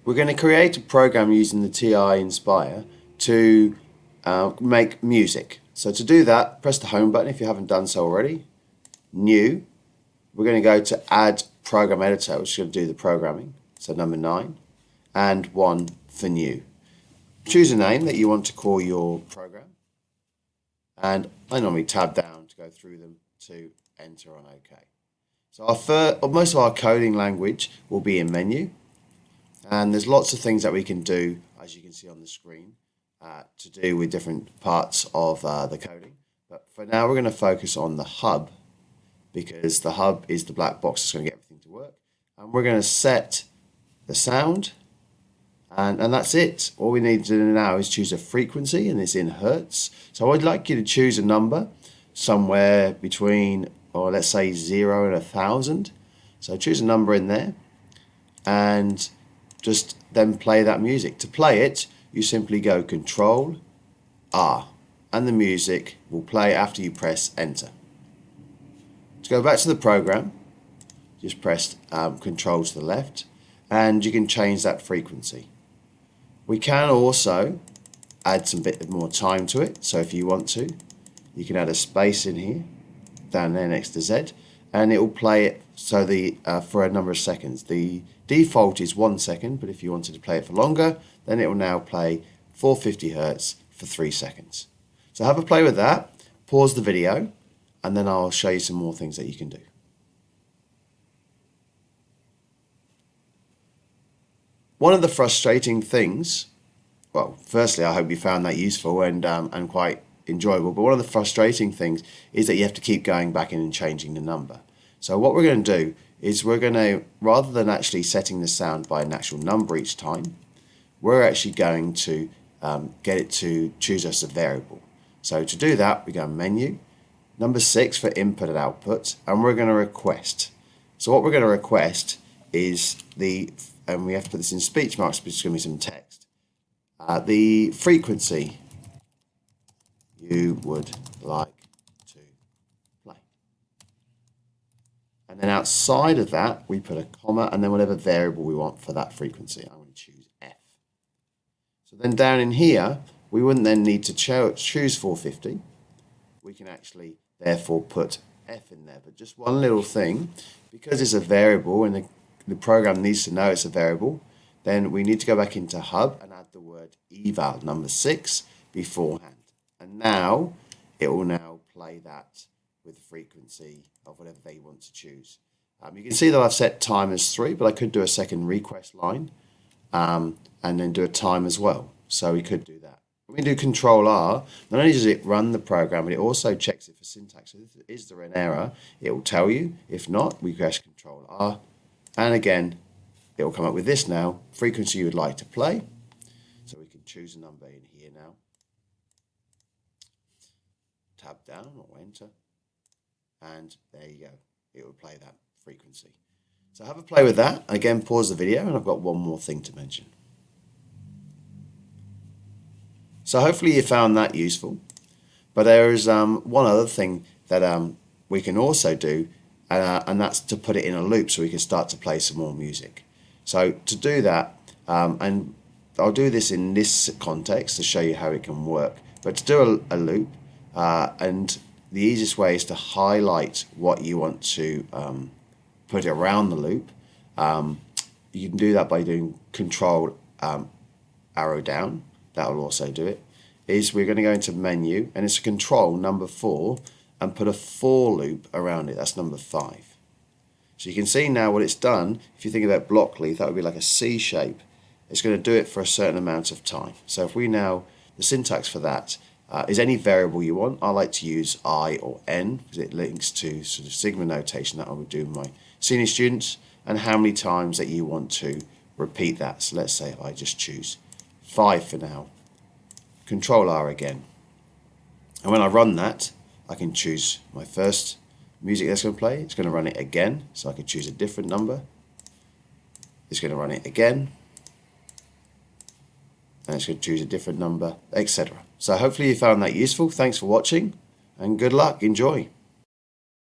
We're going to create a program using the TI-Nspire to make music. So to do that, press the home button if you haven't done so already. New. We're going to go to Add Program Editor, which is going to do the programming. So number 9 and 1 for new. Choose a name that you want to call your program. And I normally tab down to go through them to enter on OK. So most of our coding language will be in menu. And there's lots of things that we can do, as you can see on the screen, to do with different parts of the coding. But for now, we're going to focus on the hub, because the hub is the black box that's going to get everything to work. And we're going to set the sound, and that's it. All we need to do now is choose a frequency, and it's in hertz. So I'd like you to choose a number somewhere between, or let's say 0 and 1,000. So choose a number in there, and just then play that music. To play it, you simply go Control R, and the music will play after you press Enter. To go back to the program, just press Control to the left, and you can change that frequency. We can also add some bit more time to it. So if you want to, you can add a space in here, down there next to Z, and it will play it so for a number of seconds. The default is 1 second, but if you wanted to play it for longer, then it will now play 450 Hertz for 3 seconds. So have a play with that, pause the video, and then I'll show you some more things that you can do. One of the frustrating things, well, firstly, I hope you found that useful and quite enjoyable, but one of the frustrating things is that you have to keep going back in and changing the number. So what we're going to do is we're going to, rather than actually setting the sound by an actual number each time, we're actually going to get it to choose us a variable. So to do that, we go Menu, number 6 for input and output, and we're going to request. So what we're going to request is and we have to put this in speech marks because it's going to be some text, the frequency you would like to play. And then outside of that, we put a comma and then whatever variable we want for that frequency. I'm going to choose F. So then down in here, we wouldn't then need to choose 450. We can actually therefore put F in there. But just one little thing, because it's a variable and the program needs to know it's a variable, then we need to go back into Hub and add the word eval, number 6, beforehand. And now it will now play that with the frequency of whatever they want to choose. You can see that I've set time as 3, but I could do a second request line and then do a time as well. So we could do that. When we do Control R, not only does it run the program, but it also checks it for syntax. So is there an error? It will tell you. If not, we press Control R. And again, it will come up with this now, frequency you would like to play. So we can choose a number in here now. Tab down or enter. And there you go. It will play that frequency. So have a play with that. Again, pause the video, and I've got one more thing to mention. So hopefully you found that useful. But there is one other thing that we can also do, and that's to put it in a loop so we can start to play some more music. So to do that, and I'll do this in this context to show you how it can work, but to do a loop, and the easiest way is to highlight what you want to put around the loop. You can do that by doing Control arrow down. That will also do it. We're going to go into menu, and it's a Control number 4, and put a for loop around it. That's number 5. So you can see now what it's done. If you think about block leaf, that would be like a C shape. It's going to do it for a certain amount of time. So if we now, the syntax for that is any variable you want. I like to use I or N because it links to sort of Sigma notation that I would do with my senior students, and how many times that you want to repeat that. So let's say if I just choose 5 for now, Control R again. And when I run that, I can choose my first music that's going to play. It's going to run it again, so I can choose a different number. It's going to run it again, and it's going to choose a different number, etc. So hopefully you found that useful. Thanks for watching, and good luck. Enjoy.